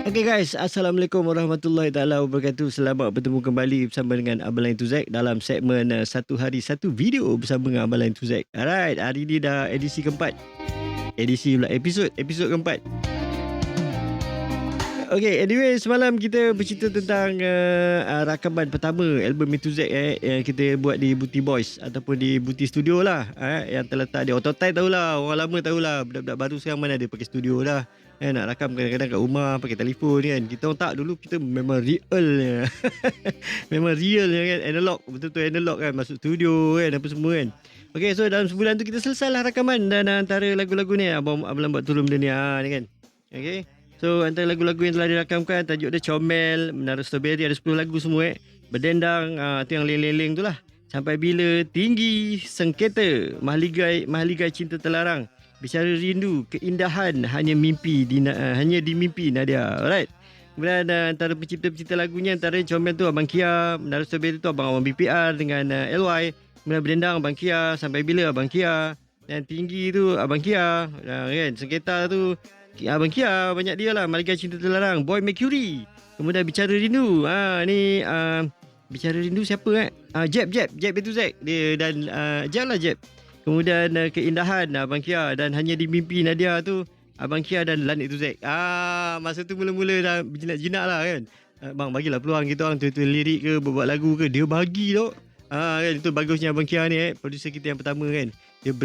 Okay guys, Assalamualaikum warahmatullahi taala wabarakatuh. Selamat bertemu kembali bersama dengan Abang Lain Tu Zack dalam segmen satu hari satu video bersama dengan Abang Lain Tu Zack. Alright, hari ni dah edisi keempat. Episod keempat. Okay, anyway, semalam kita bercerita tentang rakaman pertama album Tu Zack yang kita buat di Booty Boys ataupun di Booty Studio lah, yang terletak di Autotite. Tahulah, orang lama tahulah, budak-budak baru sekarang mana ada pakai studio dah. Nak rakam kadang-kadang kat rumah pakai telefon kan. Kita orang tak, dulu kita memang real memang real kan, analog, betul-betul analog kan, masuk studio kan, apa semua kan. Okay, so dalam sebulan tu kita selesai lah rakaman, dan antara lagu-lagu ni Abang buat turun benda ni kan. Okay, so antara lagu-lagu yang telah dirakamkan, tajuk dia Comel, Menara Strawberry, ada 10 lagu semua Berdendang, tu yang leleng-leleng tu lah. Sampai Bila, Tinggi, Sengketa, Mahligai Cinta Terlarang, Bicara Rindu, Keindahan, Hanya di Mimpi Nadia. Alright. Kemudian antara pencipta-pencipta lagunya, antara Comel tu Abang Kia, Menara Strawberry tu Abang BPR dengan LY. Kemudian Berdendang Abang Kia, Sampai Bila Abang Kia, dan Tinggi tu Abang Kia, kan. Sengketa tu Abang Kia, banyak dia lah. Mahligai Cinta Terlarang, Boy Mercury. Kemudian Bicara Rindu, ni Bicara Rindu siapa Jeb itu Zack dia, dan Jeb. Kemudian Keindahan Abang Kia, dan Hanya di Mimpi Nadia tu Abang Kia dan Lanik Tu Zack. Masa tu mula-mula dah berjinak-jinak lah kan. Bang, bagilah peluang kita orang tulis lirik ke, buat lagu ke. Dia bagi tau. Kan, itu bagusnya Abang Kia ni, producer kita yang pertama kan. Dia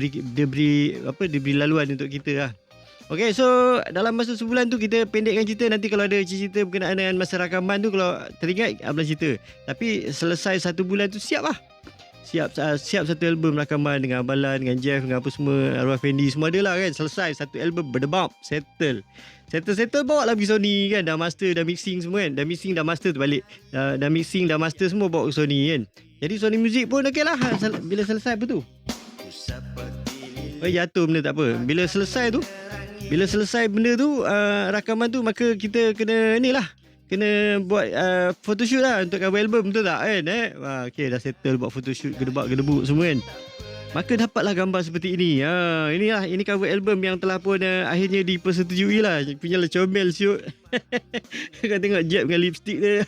beri laluan untuk kita lah. Okay, so dalam masa sebulan tu kita pendekkan cerita. Nanti kalau ada cerita berkenaan dengan masa rakaman tu, kalau teringat Abang cerita. Tapi selesai satu bulan tu siap lah. Siap satu album rakaman dengan Abang Lan, dengan Jeff, dengan apa semua, Arwah Fendi, semua ada lah kan. Selesai satu album, berdebak, settle, bawa lah pergi Sony kan. Dah master, dah mixing semua kan. Dah mixing, dah master tu balik. Dah mixing, dah master semua, bawa ke Sony kan. Jadi Sony Music pun okey lah. Bila selesai apa tu, jatuh benda tak apa. Bila selesai benda tu, rakaman tu, maka kita kena ni lah, kena buat photoshoot lah untuk cover album, betul tak kan. Okay, dah settle buat photoshoot, gedebak-gedebuk semua kan. Maka dapatlah gambar seperti ini. Ini cover album yang telah pun akhirnya dipersetujui lah. Punya lah Comel siut. Kau tengok Jeb dengan lipstick dia.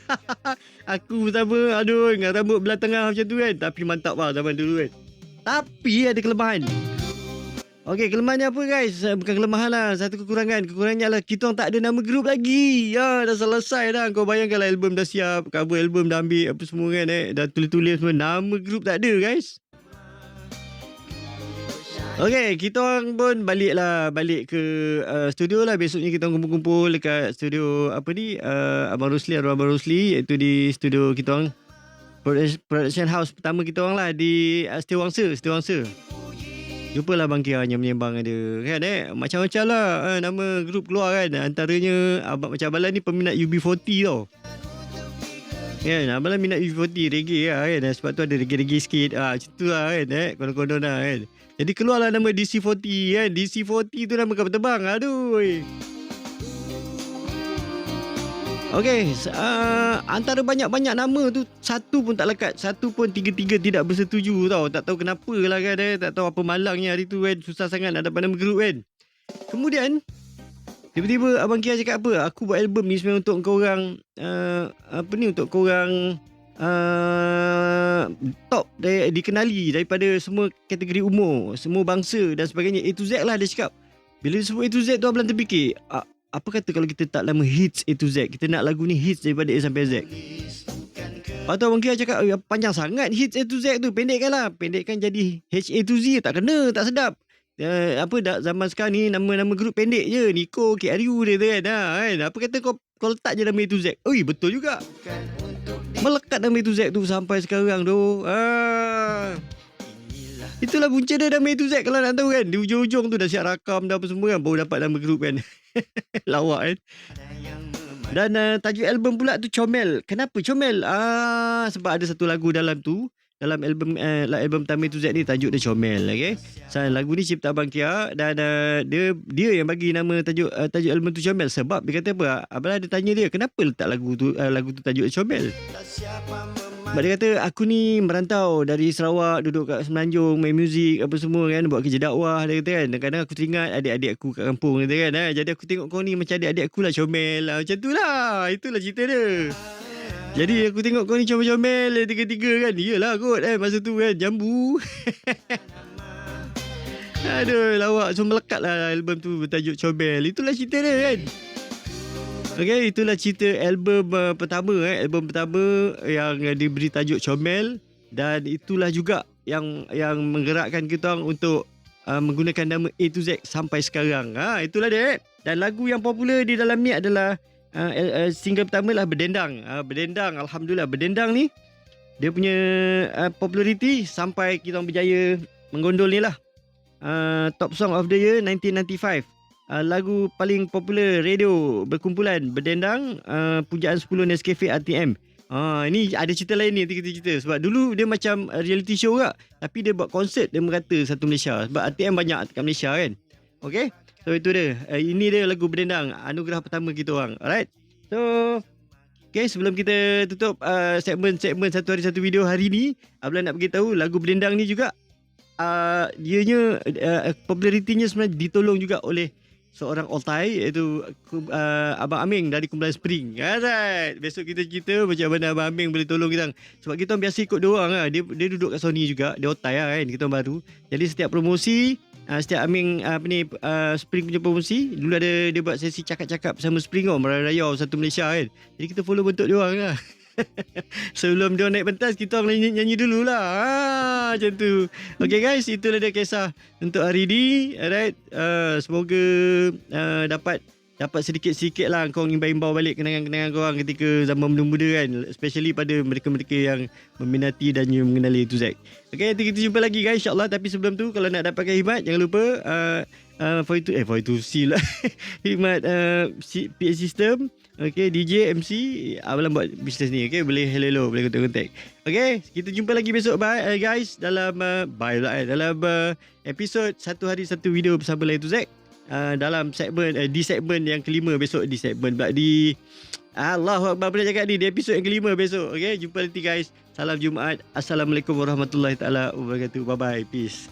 Aku bersama, aduh, dengan rambut belah tengah macam tu kan. Tapi mantap lah zaman dulu kan. Tapi ada kelemahan. Okey, kelemahannya apa guys? Bukan kelemahan lah, satu kekurangan. Kekurangannya lah kita orang tak ada nama grup lagi. Dah selesai dah. Kau bayangkan lah, album dah siap, cover album dah ambil apa semua kan. Dah tulis-tulis semua, nama grup tak ada guys. Okey, kita orang pun balik ke studio lah. Besoknya kita orang kumpul-kumpul dekat studio Abang Rosli, iaitu di studio kita orang, production house pertama kita orang lah, di Setiawangsa. Jumpalah Abang Kia yang menyembang ada kan, macam-macam lah nama grup keluar kan. Antaranya macam Abang Lan ni peminat UB40 tau kan. Abang Lan minat UB40 reggae lah kan. Sebab tu ada reggae sikit macam tu lah kan, konon-konon lah kan. Jadi keluarlah nama DC40 kan. DC40 tu nama kapal terbang. Aduh. Okey, antara banyak-banyak nama tu, satu pun tak lekat, satu pun tiga-tiga tidak bersetuju tau. Tak tahu kenapa lah kan, tak tahu apa malangnya hari tu kan. Susah sangat nak dapat nama grup kan. Kemudian tiba-tiba Abang Kia cakap apa, aku buat album ni sebenarnya untuk korang untuk korang top dikenali daripada semua kategori umur, semua bangsa dan sebagainya. A to Z lah dia cakap. Bila dia sebut A to Z tu, Abang terfikir, apa kata kalau kita tak nama hits A to Z? Kita nak lagu ni hits daripada A sampai Z. Lepas tu Abang Kia cakap, panjang sangat hits A to Z tu, pendekkan jadi H A to Z. Tak kena, tak sedap. Zaman sekarang ni nama-nama grup pendek je. Nico, KRU dia tu kan. Apa kata kau letak je nama A to Z? Betul juga. Melekat nama A to Z tu sampai sekarang tu. Itulah punca dia nama A to Z, kalau nak tahu kan. Di ujung-ujung tu dah siap rakam dah apa semua kan, baru dapat nama grup kan. Lawak kan. Dan tajuk album pula tu Comel. Kenapa Comel? Sebab ada satu lagu dalam album pertama Tu Z ni, tajuk dia Comel. Okay, lagu ni cipta Abang Kia, dan dia yang bagi nama tajuk album tu Comel. Sebab dia kata apa, Abang ada tanya dia, kenapa letak lagu tu tajuk dia Comel. Sebab dia kata aku ni merantau dari Sarawak, duduk kat Semenanjung, main muzik apa semua kan, buat kerja dakwah, dia kata kan. Kadang-kadang aku teringat adik-adik aku kat kampung, dia kata kan. Jadi aku tengok kau ni macam adik-adik aku lah, comel lah. Macam tu lah. Itulah cerita dia. Jadi aku tengok kau ni comel-comel tiga-tiga kan. Iyalah kot masa tu kan, jambu. Aduh, lawak. So melekat lah album tu bertajuk Comel. Itulah cerita dia kan. Okay, itulah cerita album pertama album pertama yang diberi tajuk Comel, dan itulah juga yang menggerakkan kita untuk menggunakan nama A to Z sampai sekarang. Itulah dia. Dan lagu yang popular di dalam ni adalah single pertama lah Berdendang. Berdendang, alhamdulillah Berdendang ni dia punya populariti sampai kita berjaya menggondol ni lah. Top Song of the Year 1995. Lagu paling popular radio berkumpulan Berdendang, pujaan 10 Nescafe RTM. Ini ada cerita lain ni, kita cerita. Sebab dulu dia macam reality show juga, tapi dia buat konsert dia merata satu Malaysia. Sebab RTM banyak kat Malaysia kan. Okay, so itu dia. Ini dia lagu Berdendang, anugerah pertama kita orang. Alright. So okay, sebelum kita tutup segmen Satu Hari Satu Video hari ni, Abang nak beritahu lagu Berdendang ni juga dianya popularitinya sebenarnya ditolong juga oleh seorang altai, iaitu Abang Aming dari Kumpulan Spring. Alright. Besok kita cerita macam mana Abang Aming boleh tolong kita. Sebab kita biasa ikut dia orang lah. Dia duduk kat Sony juga. Dia altai lah kan. Kita baru. Jadi setiap promosi, setiap Aming Spring punya promosi, dulu ada dia buat sesi cakap-cakap bersama Spring merayau satu Malaysia kan. Jadi kita follow bentuk dia orang lah. Sebelum dia naik pentas, kita orang nyanyi dululah. Macam tu. Okay guys, itulah dia kisah untuk hari ni. Alright. Semoga dapat sedikit-sedikit lah kau imbau balik kenangan-kenangan korang ketika zaman muda-muda kan. Especially pada mereka-mereka yang meminati dan mengenali A to Z. Okay, nanti kita jumpa lagi guys, insyaAllah. Tapi sebelum tu, kalau nak dapatkan khidmat, jangan lupa for itu lah. Khidmat PA system. Okay, DJ, MC, Abang buat bisnes ni. Okay, boleh hello, boleh kontak-kontak. Okay, kita jumpa lagi besok guys dalam dalam episod Satu Hari Satu Video bersama A to Z. Dalam segmen di segmen yang kelima besok, di segmen di Allahu Akbar, boleh cakap ni di episod yang kelima besok. Okay, jumpa nanti guys. Salam Jumaat. Assalamualaikum warahmatullahi taala wabarakatuh. Bye bye, peace.